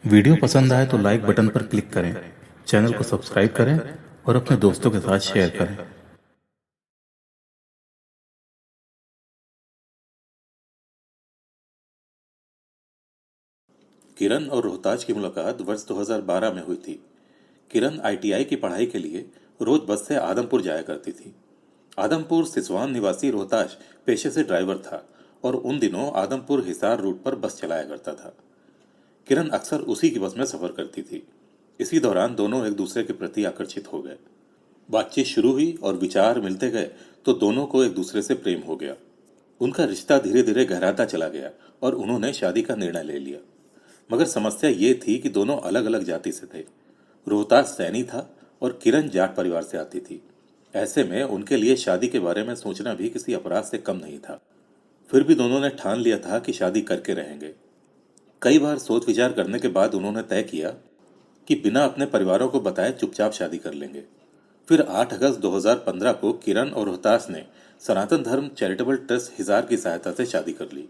Video पसंद आए तो लाइक बटन पर क्लिक करें, चैनल को सब्सक्राइब करें और अपने दोस्तों के साथ शेयर करें। किरण और रोहताज की मुलाकात वर्ष 2012 में हुई थी। किरण आईटीआई की पढ़ाई के लिए रोज बस से आदमपुर जाया करती थी। आदमपुर सिसवान निवासी रोहताज पेशे से ड्राइवर था और उन दिनों आदमपुर हिसार रूट पर बस चलाया करता था। किरण अक्सर उसी की बस में सफर करती थी। इसी दौरान दोनों एक दूसरे के प्रति आकर्षित हो गए। बातचीत शुरू हुई और विचार मिलते गए तो दोनों को एक दूसरे से प्रेम हो गया। उनका रिश्ता धीरे धीरे गहराता चला गया और उन्होंने शादी का निर्णय ले लिया। मगर समस्या ये थी कि दोनों अलग अलग जाति से थे। रोहतास सैनी था और किरण जाट परिवार से आती थी। ऐसे में उनके लिए शादी के बारे में सोचना भी किसी अपराध से कम नहीं था। फिर भी दोनों ने ठान लिया था कि शादी करके रहेंगे। कई बार सोच विचार करने के बाद उन्होंने तय किया कि बिना अपने परिवारों को बताए चुपचाप शादी कर लेंगे। फिर 8 अगस्त 2015 को किरण और रोहतास ने सनातन धर्म चैरिटेबल ट्रस्ट हिसार की सहायता से शादी कर ली।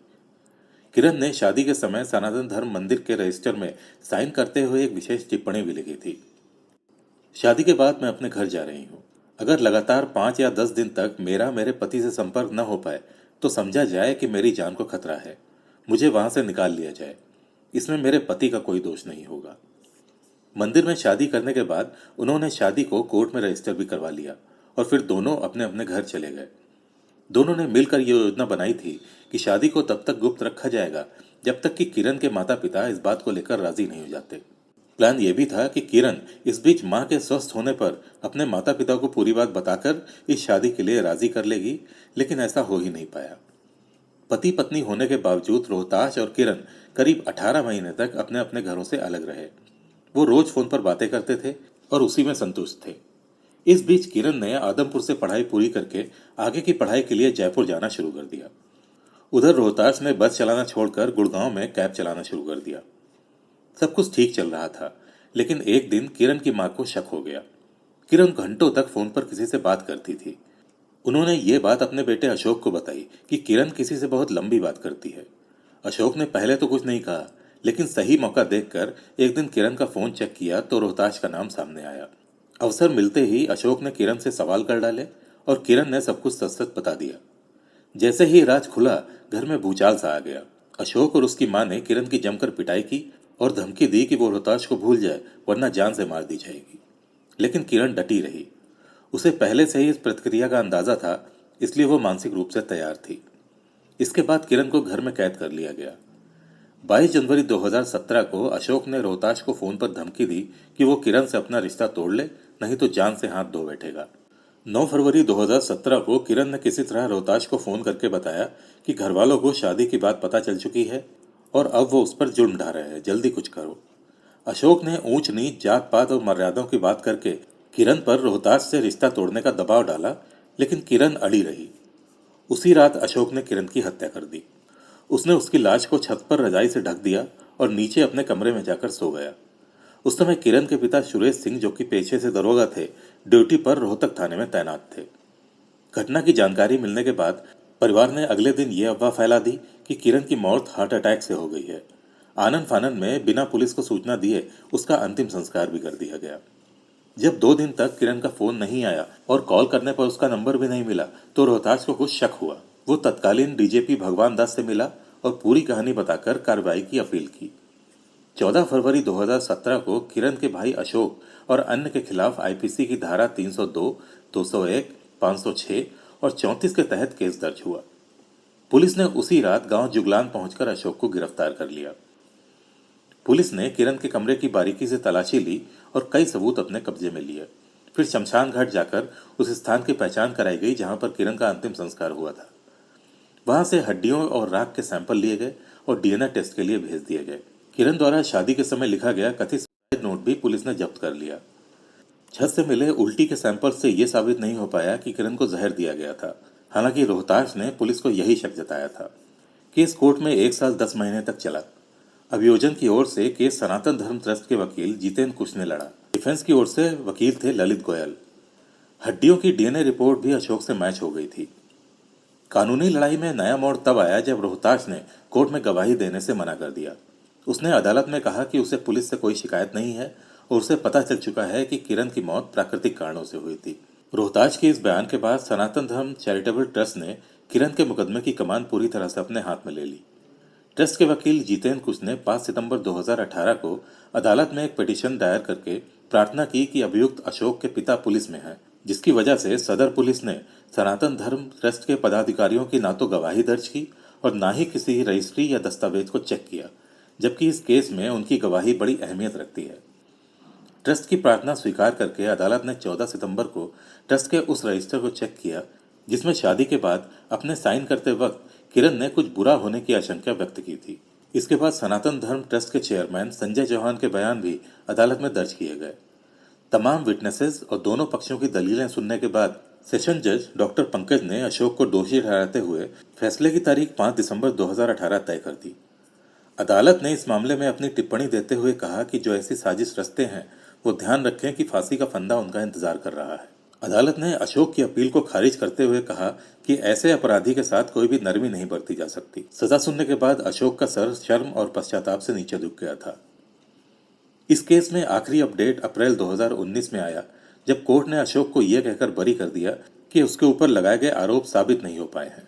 किरण ने शादी के समय सनातन धर्म मंदिर के रजिस्टर में साइन करते हुए एक विशेष टिप्पणी भी लिखी थी। शादी के बाद मैं अपने घर जा रही हूँ। अगर लगातार 5 या 10 दिन तक मेरा मेरे पति से संपर्क न हो पाए तो समझा जाए कि मेरी जान को खतरा है। मुझे वहां से निकाल लिया जाए। इसमें मेरे पति का कोई दोष नहीं होगा। मंदिर में शादी करने के बाद उन्होंने शादी को कोर्ट में रजिस्टर भी करवा लिया और फिर दोनों अपने अपने घर चले गए। दोनों ने मिलकर ये योजना बनाई थी कि शादी को तब तक गुप्त रखा जाएगा जब तक कि किरण के माता पिता इस बात को लेकर राजी नहीं हो जाते। प्लान ये भी था कि किरण इस बीच मां के स्वस्थ होने पर अपने माता पिता को पूरी बात बताकर इस शादी के लिए राजी कर लेगी, लेकिन ऐसा हो ही नहीं पाया। पति पत्नी होने के बावजूद रोहताश और किरण करीब 18 महीने तक अपने अपने घरों से अलग रहे। वो रोज फोन पर बातें करते थे और उसी में संतुष्ट थे। इस बीच किरण ने आदमपुर से पढ़ाई पूरी करके आगे की पढ़ाई के लिए जयपुर जाना शुरू कर दिया। उधर रोहतास ने बस चलाना छोड़कर गुड़गांव में कैब चलाना शुरू कर दिया। सब कुछ ठीक चल रहा था, लेकिन एक दिन किरण की मां को शक हो गया। किरण घंटों तक फोन पर किसी से बात करती थी। उन्होंने ये बात अपने बेटे अशोक को बताई कि किरण किसी से बहुत लंबी बात करती है। अशोक ने पहले तो कुछ नहीं कहा, लेकिन सही मौका देखकर एक दिन किरण का फोन चेक किया तो रोहताश का नाम सामने आया। अवसर मिलते ही अशोक ने किरण से सवाल कर डाले और किरण ने सब कुछ सच सच बता दिया। जैसे ही राज खुला, घर में भूचाल सा आ गया। अशोक और उसकी मां ने किरण की जमकर पिटाई की और धमकी दी कि वो रोहताश को भूल जाए वरना जान से मार दी जाएगी। लेकिन किरण डटी रही। उसे पहले से ही इस प्रतिक्रिया का अंदाजा था, इसलिए वो मानसिक रूप से तैयार थी। इसके बाद किरण को घर में कैद कर लिया गया। 22 जनवरी 2017 को अशोक ने रोहताश को फोन पर धमकी दी कि वो किरण से अपना रिश्ता तोड़ ले, नहीं तो जान से हाथ धो बैठेगा। 9 फरवरी 2017 को किरण ने किसी तरह रोहताश को फोन करके बताया कि घर वालों को शादी की बात पता चल चुकी है और अब वो उस पर जुल्म ढा रहे हैं, जल्दी कुछ करो। अशोक ने ऊंच नीच जात पात और मर्यादाओं की बात करके किरण पर रोहताश से रिश्ता तोड़ने का दबाव डाला, लेकिन किरण अड़ी रही। उसी रात अशोक ने किरण की हत्या कर दी। उसने उसकी लाश को छत पर रजाई से ढक दिया और नीचे अपने कमरे में जाकर सो गया। उस समय किरण के पिता सुरेश सिंह, जो कि पेशे से दरोगा थे, ड्यूटी पर रोहतक थाने में तैनात थे। घटना की जानकारी मिलने के बाद परिवार ने अगले दिन यह अफवाह फैला दी कि किरण की मौत हार्ट अटैक से हो गई है। आनन फानन में बिना पुलिस को सूचना दिए उसका अंतिम संस्कार भी कर दिया गया। जब 2 दिन तक किरण का फोन नहीं आया और कॉल करने पर उसका नंबर भी नहीं मिला तो रोहतास को कुछ शक हुआ। वो तत्कालीन डीजीपी भगवान दास से मिला और पूरी कहानी बताकर कार्रवाई की अपील की। 14 फरवरी 2017 को किरण के भाई अशोक और अन्य के खिलाफ आईपीसी की धारा 302, 201, 506 और 34 के तहत केस दर्ज हुआ। पुलिस ने उसी रात गांव जुगलान पहुंचकर अशोक को गिरफ्तार कर लिया। पुलिस ने किरण के कमरे की बारीकी से तलाशी ली और कई सबूत अपने कब्जे में लिए। फिर शमशान घाट जाकर उस स्थान की पहचान कराई गई जहां पर किरण का अंतिम संस्कार हुआ था। वहां से हड्डियों और राख के सैंपल लिए गए और डीएनए टेस्ट के लिए भेज दिए गए। किरण द्वारा शादी के समय लिखा गया कथित सुसाइड नोट भी पुलिस ने जब्त कर लिया। छत से मिले उल्टी के सैंपल से यह साबित नहीं हो पाया कि किरण को जहर दिया गया था। हालांकि रोहताश ने पुलिस को यही शक जताया था। केस कोर्ट में 1 साल 10 महीने तक चला। अभियोजन की ओर से केस सनातन धर्म ट्रस्ट के वकील जितेंद्र कुश ने लड़ा। डिफेंस की ओर से वकील थे ललित गोयल। हड्डियों की डीएनए रिपोर्ट भी अशोक से मैच हो गई थी। कानूनी लड़ाई में नया मोड़ तब आया जब रोहताश ने कोर्ट में गवाही देने से मना कर दिया। उसने अदालत में कहा कि उसे पुलिस से कोई शिकायत नहीं है और उसे पता चल चुका है कि किरण की मौत प्राकृतिक कारणों से हुई थी। रोहताज के इस बयान के बाद सनातन धर्म चैरिटेबल ट्रस्ट ने किरण के मुकदमे की कमान पूरी तरह से अपने हाथ में ले ली। ट्रस्ट के वकील जितेंद्र कुश ने 5 सितंबर 2018 को अदालत में एक पिटीशन दायर करके प्रार्थना की कि अभियुक्त अशोक के पिता पुलिस में हैं, जिसकी वजह से सदर पुलिस ने सनातन धर्म ट्रस्ट के पदाधिकारियों की ना तो गवाही दर्ज की और ना ही किसी रजिस्ट्री या दस्तावेज को चेक किया, जबकि इस केस में उनकी गवाही बड़ी अहमियत रखती है। ट्रस्ट की प्रार्थना स्वीकार करके अदालत ने 14 सितंबर को ट्रस्ट के उस रजिस्टर को चेक किया जिसमें शादी के बाद अपने साइन करते वक्त किरण ने कुछ बुरा होने की आशंका व्यक्त की थी। इसके बाद सनातन धर्म ट्रस्ट के चेयरमैन संजय चौहान के बयान भी अदालत में दर्ज किए गए। तमाम विटनेसेस और दोनों पक्षों की दलीलें सुनने के बाद सेशन जज डॉक्टर पंकज ने अशोक को दोषी ठहराते हुए फैसले की तारीख 5 दिसंबर 2018 तय कर दी। अदालत ने इस मामले में अपनी टिप्पणी देते हुए कहा कि जो ऐसी साजिश रचते हैं वो ध्यान रखें कि फांसी का फंदा उनका इंतजार कर रहा है। अदालत ने अशोक की अपील को खारिज करते हुए कहा कि ऐसे अपराधी के साथ कोई भी नरमी नहीं बरती जा सकती। सजा सुनने के बाद अशोक का सर शर्म और पश्चाताप से नीचे झुक गया था। इस केस में आखिरी अपडेट अप्रैल 2019 में आया, जब कोर्ट ने अशोक को यह कहकर बरी कर दिया कि उसके ऊपर लगाए गए आरोप साबित नहीं हो पाए हैं।